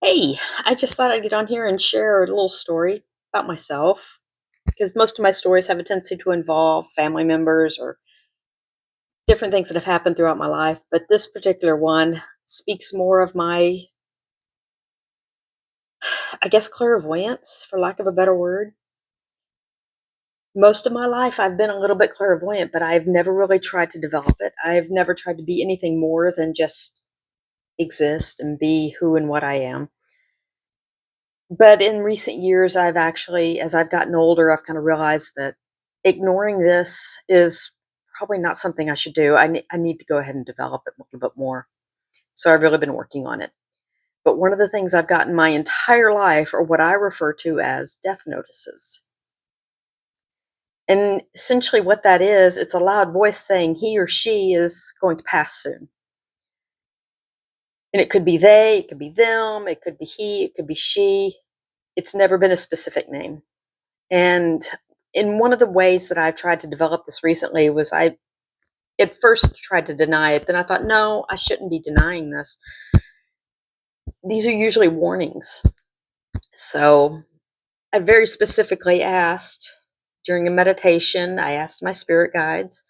Hey, I just thought I'd get on here and share a little story about myself because most of my stories have a tendency to involve family members or different things that have happened throughout my life. But this particular one speaks more of my, I guess, clairvoyance, for lack of a better word. Most of my life, I've been a little bit clairvoyant, but I've never really tried to develop it. I've never tried to be anything more than just exist and be who and what I am. But in recent years, I've actually, as I've gotten older, I've kind of realized that ignoring this is probably not something I should do. I need to go ahead and develop it a little bit more. So I've really been working on it. But one of the things I've gotten my entire life are what I refer to as death notices. And essentially, what that is, it's a loud voice saying he or she is going to pass soon. And it could be they, it could be them, it could be he, it could be she. It's never been a specific name. And in one of the ways that I've tried to develop this recently was I at first tried to deny it. Then I thought, no, I shouldn't be denying this. These are usually warnings. So I very specifically asked during a meditation, I asked my spirit guides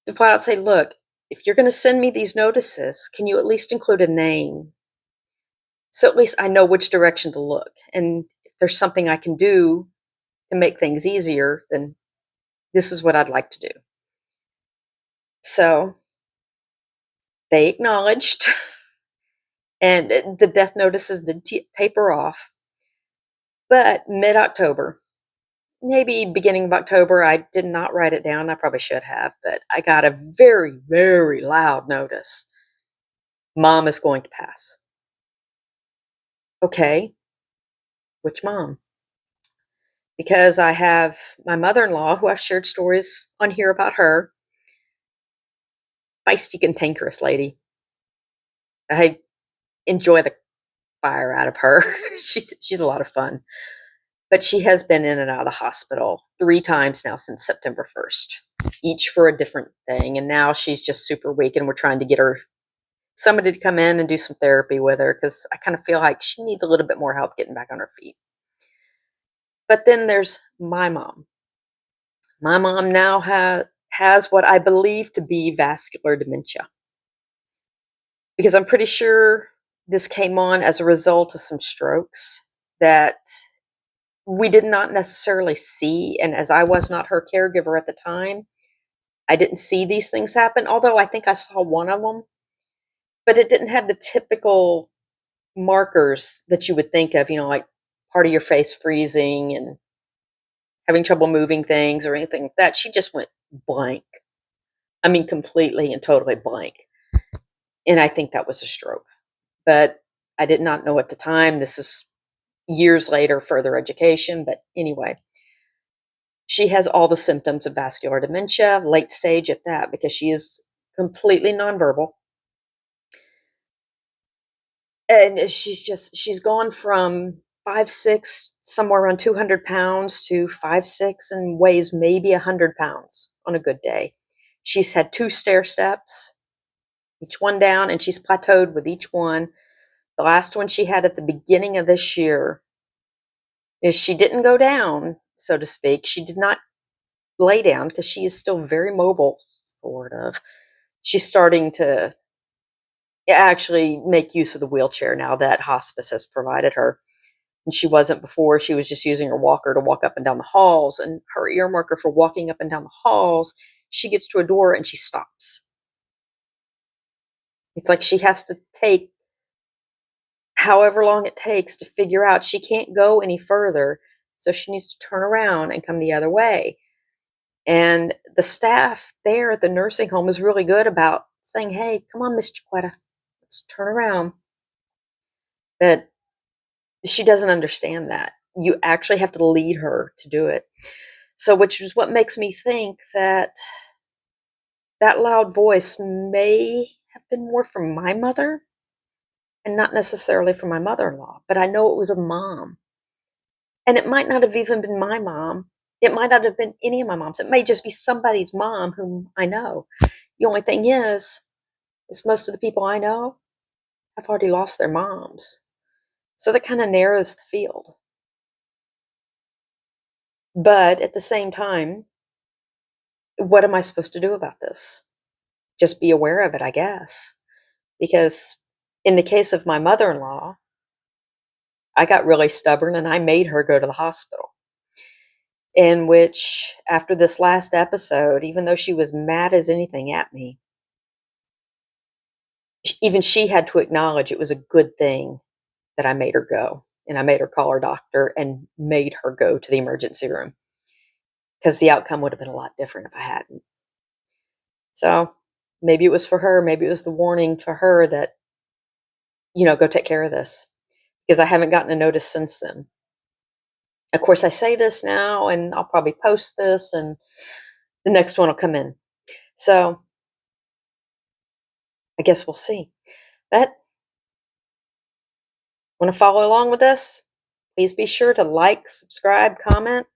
to flat out say, look, if you're going to send me these notices, can you at least include a name? So at least I know which direction to look. And if there's something I can do to make things easier, then this is what I'd like to do. So they acknowledged, and the death notices did taper off. But mid October, maybe beginning of October, I did not write it down. I probably should have, but I got a very, very loud notice. Mom is going to pass. Okay, which mom? Because I have my mother in law, who I've shared stories on here about her, feisty, cantankerous lady. I enjoy the fire out of her. She's a lot of fun. But she has been in and out of the hospital 3 times now since September 1st, each for a different thing. And now she's just super weak, and we're trying to get her somebody to come in and do some therapy with her because I kind of feel like she needs a little bit more help getting back on her feet. But then there's my mom. My mom now has what I believe to be vascular dementia, because I'm pretty sure this came on as a result of some strokes that we did not necessarily see. And as I was not her caregiver at the time, I didn't see these things happen, although I think I saw one of them, but it didn't have the typical markers that you would think of, like part of your face freezing and having trouble moving things or anything like that. She just went blank. I mean, completely and totally blank. And I think that was a stroke. But I did not know at the time. This is years later, further education. But anyway, she has all the symptoms of vascular dementia, late stage at that, because she is completely nonverbal. And she's gone from 5'6", somewhere around 200 pounds, to 5'6", and weighs maybe 100 pounds on a good day. She's had 2 stair steps, each one down, and she's plateaued with each one. The last one she had at the beginning of this year is she didn't go down, so to speak. She did not lay down because she is still very mobile, sort of. She's starting to actually make use of the wheelchair now that hospice has provided her. And she wasn't before. She was just using her walker to walk up and down the halls. And her ear marker for walking up and down the halls, she gets to a door and she stops. It's like she has to take however long it takes to figure out she can't go any further. So she needs to turn around and come the other way. And the staff there at the nursing home is really good about saying, hey, come on, Miss Chiquetta, let's turn around. But she doesn't understand that. You actually have to lead her to do it. So, which is what makes me think that that loud voice may have been more from my mother and not necessarily from my mother-in-law. But I know it was a mom. And it might not have even been my mom. It might not have been any of my moms. It may just be somebody's mom whom I know. The only thing is most of the people I know have already lost their moms. So that kind of narrows the field. But at the same time, what am I supposed to do about this? Just be aware of it, I guess. Because in the case of my mother in law, I got really stubborn and I made her go to the hospital. In which, after this last episode, even though she was mad as anything at me, even she had to acknowledge it was a good thing that I made her go. And I made her call her doctor and made her go to the emergency room because the outcome would have been a lot different if I hadn't. So maybe it was for her. Maybe it was the warning for her that, go take care of this, because I haven't gotten a notice since then. Of course, I say this now and I'll probably post this and the next one will come in. So I guess we'll see. But want to follow along with this? Please be sure to like, subscribe, comment,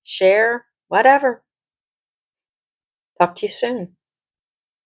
share, whatever. Talk to you soon.